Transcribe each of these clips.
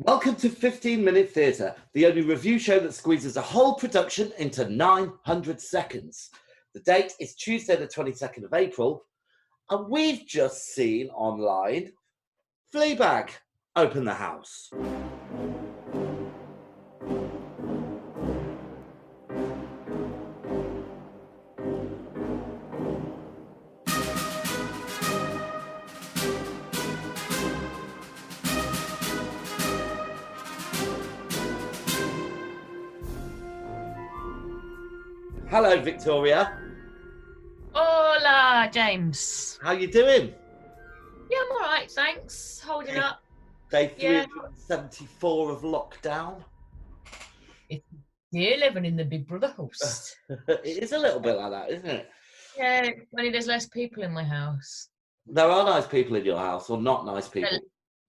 Welcome to 15 Minute Theatre, the only review show that squeezes a whole production into 900 seconds. The date is Tuesday, the 22nd of April, and we've just seen online Fleabag open the house. Hello, Victoria. Hola, James. How you doing? Yeah, I'm all right, thanks. Holding up. Day 374 of lockdown. You're living in the Big Brother house. It is a little bit like that, isn't it? Yeah, only there's less people in my house. There are nice people in your house, or not nice people?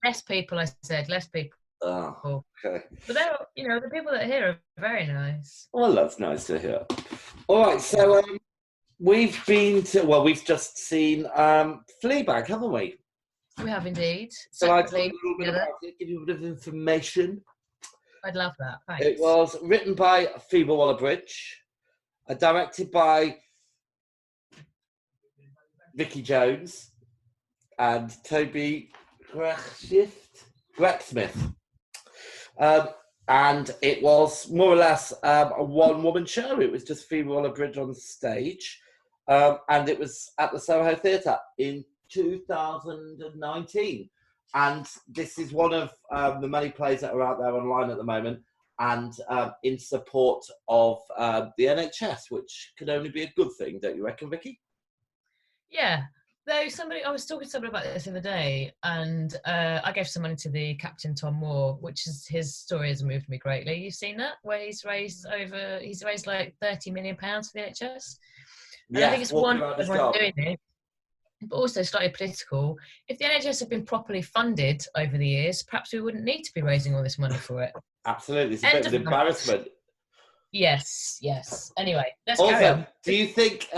Less people, I said. Less people. Oh, okay. But they're, the people that are here are very nice. Well, that's nice to hear. All right, so we've just seen Fleabag, haven't we? We have indeed. So I told you a little bit about it, give you a bit of information. I'd love that, thanks. It was written by Phoebe Waller-Bridge, directed by Vicky Jones and Toby Grecksmith. And it was more or less a one-woman show. It was just Phoebe Waller-Bridge on stage. And it was at the Soho Theatre in 2019. And this is one of the many plays that are out there online at the moment, and in support of the NHS, which can only be a good thing, don't you reckon, Vicky? Yeah. Though I was talking to somebody about this the other day, and I gave some money to the Captain Tom Moore, which is his story has moved me greatly. You've seen that, where he's raised like £30 million for the NHS. And I think it's wonderful everyone's doing it, but also slightly political. If the NHS had been properly funded over the years, perhaps we wouldn't need to be raising all this money for it. Absolutely, it's a bit of an embarrassment. Yes. Anyway, let's carry on. Do you think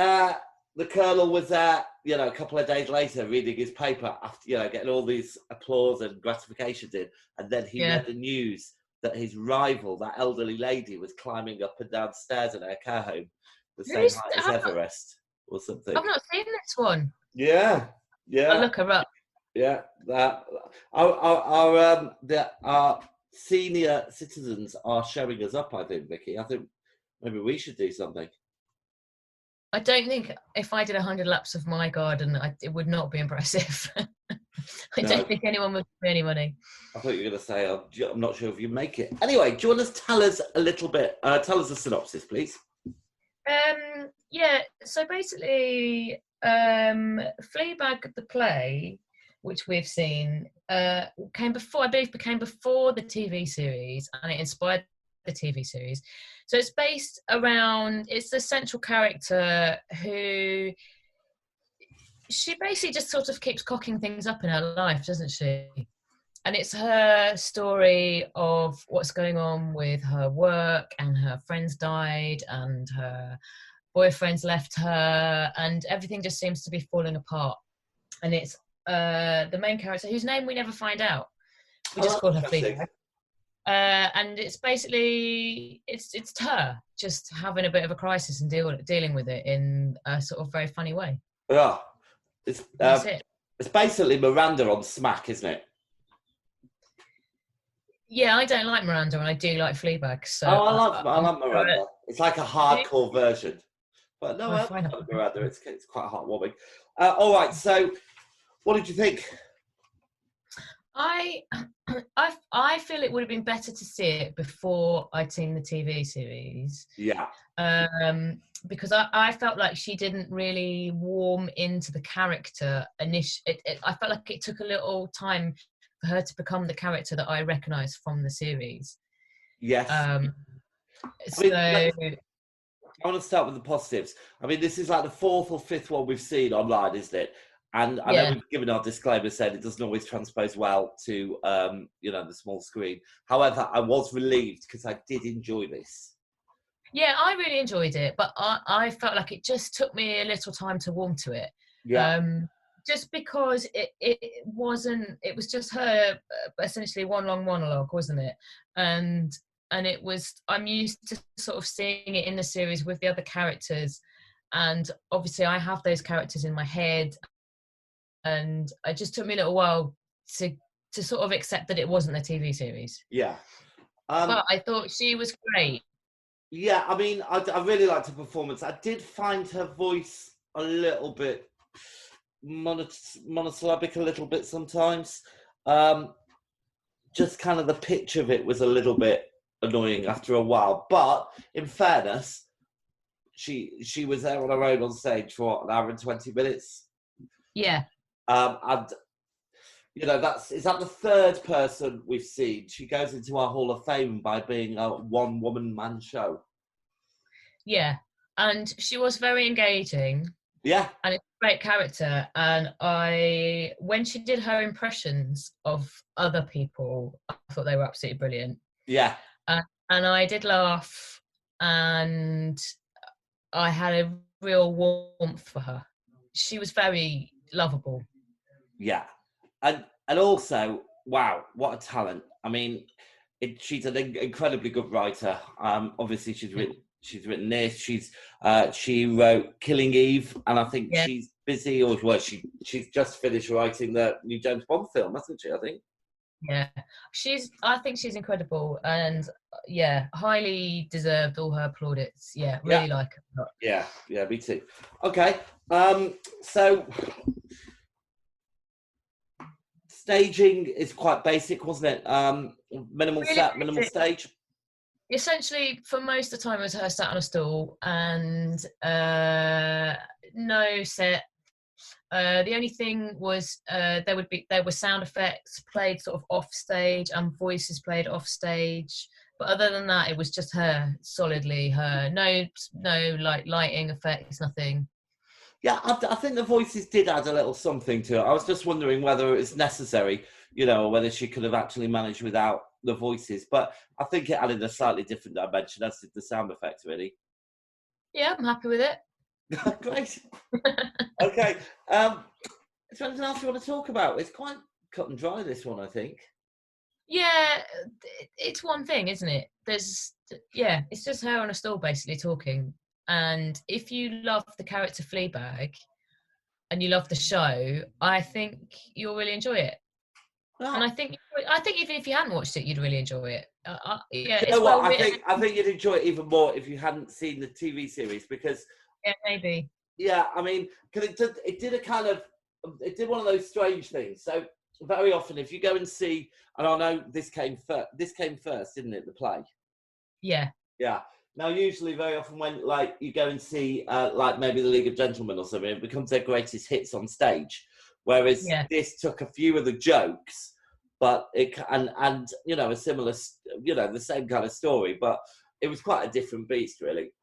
the Colonel was there, a couple of days later reading his paper after, getting all these applause and gratifications in, and then he read the news that his rival, that elderly lady, was climbing up and down stairs in her care home, the same height as Everest or something? I've not seen this one. Yeah. I'll look her up. Yeah, that our senior citizens are showing us up, I think, Vicky. I think maybe we should do something. I don't think if I did 100 laps of my garden, it would not be impressive. I don't think anyone would pay any money. I thought you were going to say, I'm not sure if you make it. Anyway, do you want to tell us a little bit? Tell us a synopsis, please. So basically, Fleabag, the play, which we've seen, became before the TV series, and it inspired the TV series. So it's based around, it's the central character who, she basically just sort of keeps cocking things up in her life, doesn't she? And it's her story of what's going on with her work, and her friends died, and her boyfriend's left her, and everything just seems to be falling apart. And it's the main character, whose name we never find out. We just call her Fleabag. And it's basically it's her just having a bit of a crisis and dealing with it in a sort of very funny way. Yeah, it's basically Miranda on Smack, isn't it? Yeah, I don't like Miranda, and I do like Fleabag. So I love Miranda. It's like a hardcore version, but no, I love Miranda. It's quite heartwarming. All right, so what did you think? I feel it would have been better to see it before I'd seen the TV series. Yeah. Because I felt like she didn't really warm into the character initially. I felt like it took a little time for her to become the character that I recognised from the series. Yes. I want to start with the positives. I mean, this is like the fourth or fifth one we've seen online, isn't it? And I know we've given our disclaimer saying it doesn't always transpose well to, the small screen. However, I was relieved because I did enjoy this. Yeah, I really enjoyed it, but I felt like it just took me a little time to warm to it. Yeah. just because it wasn't, it was just her essentially one long monologue, wasn't it? And it was, I'm used to sort of seeing it in the series with the other characters, and obviously I have those characters in my head, and it just took me a little while to sort of accept that it wasn't a TV series. Yeah. But I thought she was great. Yeah, I mean, I really liked her performance. I did find her voice a little bit monosyllabic, a little bit sometimes. Just kind of the pitch of it was a little bit annoying after a while. But in fairness, she was there on her own on stage for what, an hour and 20 minutes. Yeah. And you know, is that the third person we've seen? She goes into our Hall of Fame by being a one-woman man show. Yeah, and she was very engaging. Yeah. And it's a great character. And when she did her impressions of other people, I thought they were absolutely brilliant. Yeah. And I did laugh, and I had a real warmth for her. She was very lovable. Yeah. And also, wow, what a talent. I mean, she's an incredibly good writer. Obviously, she's written this. She wrote Killing Eve, and I think she's busy, or well, she's just finished writing the new James Bond film, hasn't she? I think. Yeah, I think she's incredible, and highly deserved all her plaudits. Yeah, really like her. Yeah, me too. Okay, so staging is quite basic, wasn't it? Minimal really set, minimal stage. Essentially, for most of the time, it was her sat on a stool and no set. The only thing was there were sound effects played sort of off stage and voices played off stage. But other than that, it was just her, solidly her. No like lighting effects, nothing. Yeah, I think the voices did add a little something to it. I was just wondering whether it's necessary, you know, or whether she could have actually managed without the voices. But I think it added a slightly different dimension, as did the sound effects, really. Yeah, I'm happy with it. Great. Okay. Is there anything else you want to talk about? It's quite cut and dry, this one, I think. Yeah, it's one thing, isn't it? It's just her on a stool basically talking. And if you love the character Fleabag and you love the show, I think you'll really enjoy it. Well, and I think even if you hadn't watched it, you'd really enjoy it. You know what? I think you'd enjoy it even more if you hadn't seen the TV series, because maybe. Yeah, I mean, because it did one of those strange things. So very often, if you go and see, and I know this came first, didn't it? The play. Yeah. Yeah. Now, usually, very often, when like you go and see, like maybe the League of Gentlemen or something, it becomes their greatest hits on stage. Whereas this took a few of the jokes, but and you know, a similar, you know, the same kind of story, but it was quite a different beast, really.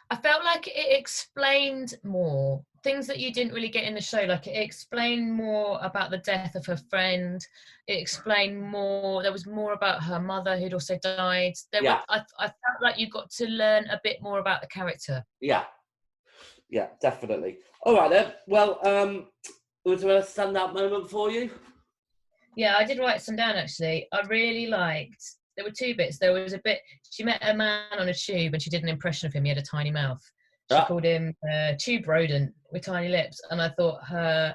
I felt like it explained more things that you didn't really get in the show. Like it explained more about the death of her friend. It explained more. There was more about her mother who'd also died. I felt like you got to learn a bit more about the character. Yeah, definitely. All right then. Well, was there a standout moment for you? Yeah, I did write some down actually. I really liked. There were two bits. There was a bit, she met a man on a tube and she did an impression of him. He had a tiny mouth. She called him tube rodent with tiny lips. And I thought her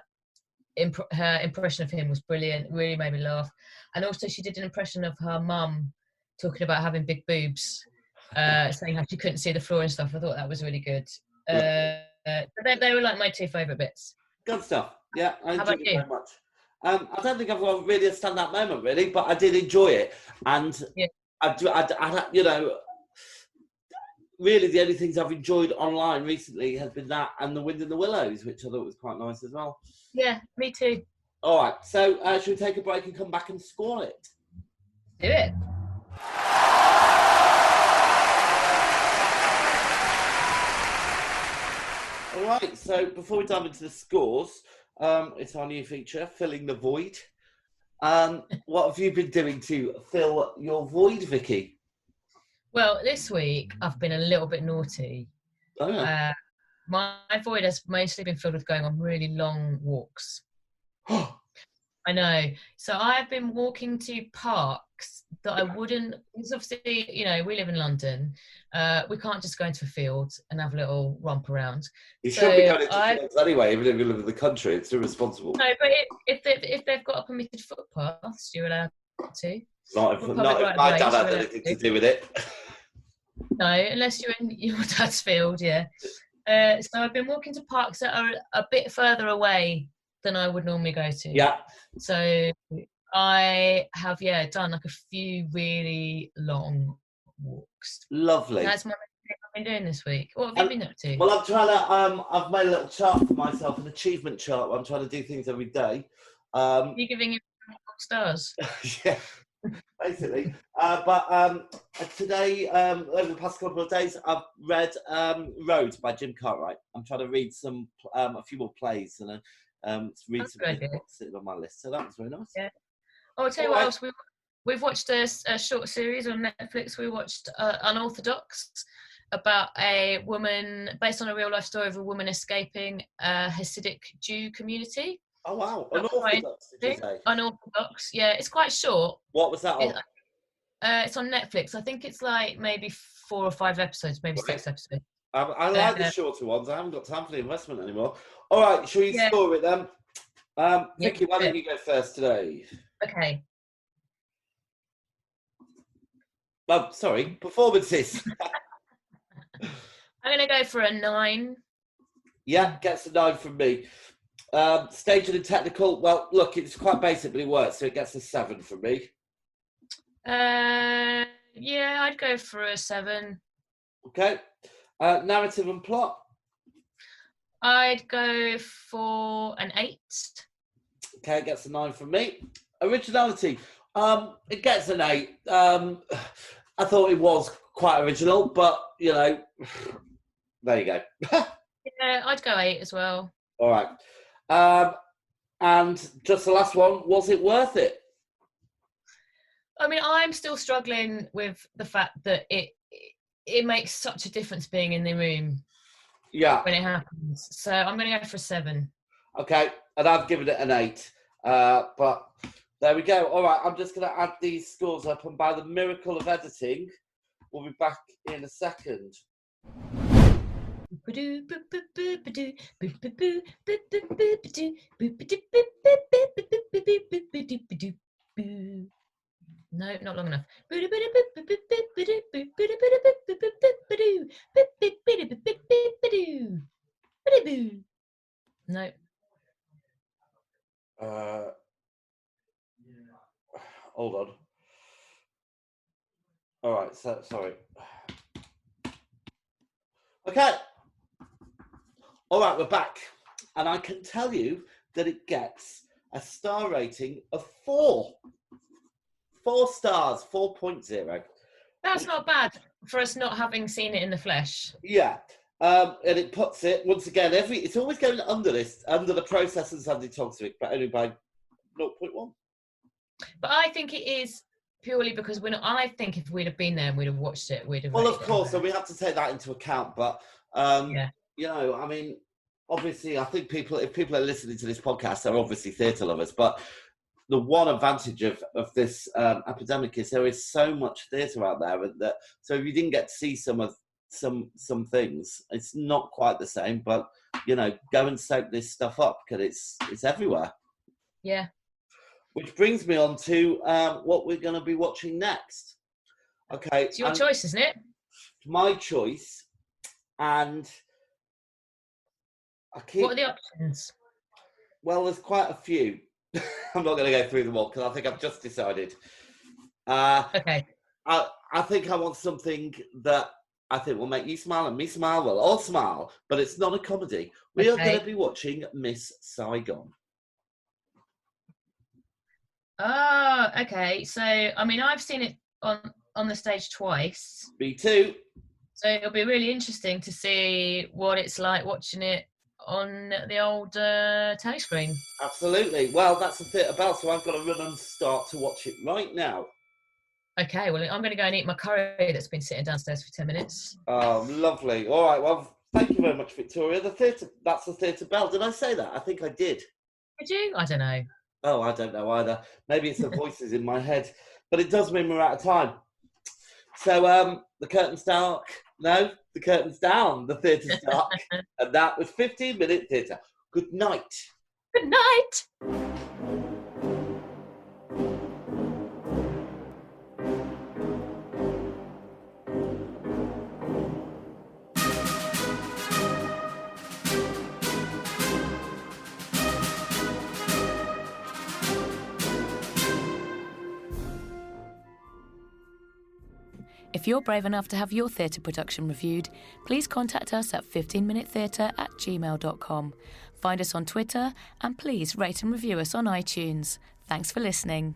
impression of him was brilliant. Really made me laugh. And also she did an impression of her mum talking about having big boobs, saying how she couldn't see the floor and stuff. I thought that was really good. They were like my two favourite bits. Good stuff. Yeah, I enjoyed it very much. I don't think I've got really a standout moment, really, but I did enjoy it. And I, you know, really the only things I've enjoyed online recently has been that and The Wind in the Willows, which I thought was quite nice as well. Yeah, me too. All right, so should we take a break and come back and score it? Do it. All right, so before we dive into the scores, it's our new feature, Filling the Void. What have you been doing to fill your void, Vicky? Well, this week I've been a little bit naughty. Oh, yeah. My void has mostly been filled with going on really long walks. I know. So I've been walking to parks that I wouldn't, because obviously, you know, we live in London. We can't just go into a field and have a little romp around. You shouldn't be going into fields anyway, even if you live in the country. It's irresponsible. No, but if they've got a permitted footpaths, you're allowed to. Not if my dad had anything to do with it. No, unless you're in your dad's field, yeah. So I've been walking to parks that are a bit further away than I would normally go to. Yeah. So I have, done like a few really long walks. Lovely. That's my thing I've been doing this week. What have you been up to? Well, I'm trying to. I've made a little chart for myself, an achievement chart. I'm trying to do things every day. You're giving it stars. Yeah, basically. But today, over the past couple of days, I've read Road by Jim Cartwright. I'm trying to read a few more plays and read some books sitting on my list. So that was very nice. Yeah. Oh, I'll tell you what else. We've watched a short series on Netflix. We watched Unorthodox, about a woman, based on a real life story of a woman escaping a Hasidic Jew community. Oh wow, Unorthodox, did you say? Unorthodox, yeah. It's quite short. What was that on? It's on Netflix. I think it's like maybe 4 or 5 episodes, maybe 6 episodes. I like the shorter ones. I haven't got time for the investment anymore. All right, shall we score it then? Vicky, why don't you go first today? Okay. Oh, sorry, performances. I'm going to go for a 9. Yeah, gets a 9 from me. Staging and technical, well, look, it's quite basic, but it works, so it gets a 7 from me. Yeah, I'd go for a 7. Okay. Narrative and plot? I'd go for an 8. Okay, it gets a 9 from me. Originality, it gets an 8. I thought it was quite original, but, you know, there you go. Yeah, I'd go 8 as well. All right. And just the last one, was it worth it? I mean, I'm still struggling with the fact that it makes such a difference being in the room. Yeah. When it happens. So I'm going to go for a 7. Okay, and I've given it an 8. But there we go. All right, I'm just going to add these scores up, and by the miracle of editing, we'll be back in a second. No, not long enough. No. Hold on. All right, so sorry. Okay. All right, we're back. And I can tell you that it gets a star rating of 4. 4 stars, 4.0. That's not bad for us not having seen it in the flesh. Yeah. And it puts it, once again, it's always going under the process and Sandy Toxic, but only by 0.1. But I think it is purely because I think if we'd have been there and we'd have watched it, we'd have. Well, of course, so we have to take that into account. But you know, I mean, obviously, I think if people are listening to this podcast, they're obviously theatre lovers. But the one advantage of this epidemic is there is so much theatre out there that so if you didn't get to see some things, it's not quite the same. But you know, go and soak this stuff up because it's everywhere. Yeah. Which brings me on to what we're going to be watching next. Okay. It's your choice, isn't it? My choice. And what are the options? Well, there's quite a few. I'm not going to go through them all because I think I've just decided. Okay. I think I want something that I think will make you smile and me smile. We'll all smile, but it's not a comedy. We are going to be watching Miss Saigon. Oh, okay. So, I mean, I've seen it on the stage twice. Me too. So it'll be really interesting to see what it's like watching it on the old telly screen. Absolutely. Well, that's the theatre bell, so I've got to run and start to watch it right now. Okay, well, I'm going to go and eat my curry that's been sitting downstairs for 10 minutes. Oh, lovely. All right, well, Thank you very much, Victoria. That's the theatre bell. Did I say that? I think I did. Did you? I don't know. Oh, I don't know either. Maybe it's the voices in my head. But it does mean we're out of time. So the curtain's dark. No, the curtain's down. The theatre's dark. And that was 15-minute theatre. Good night. Good night. If you're brave enough to have your theatre production reviewed, please contact us at 15minutetheatre@gmail.com. Find us on Twitter and please rate and review us on iTunes. Thanks for listening.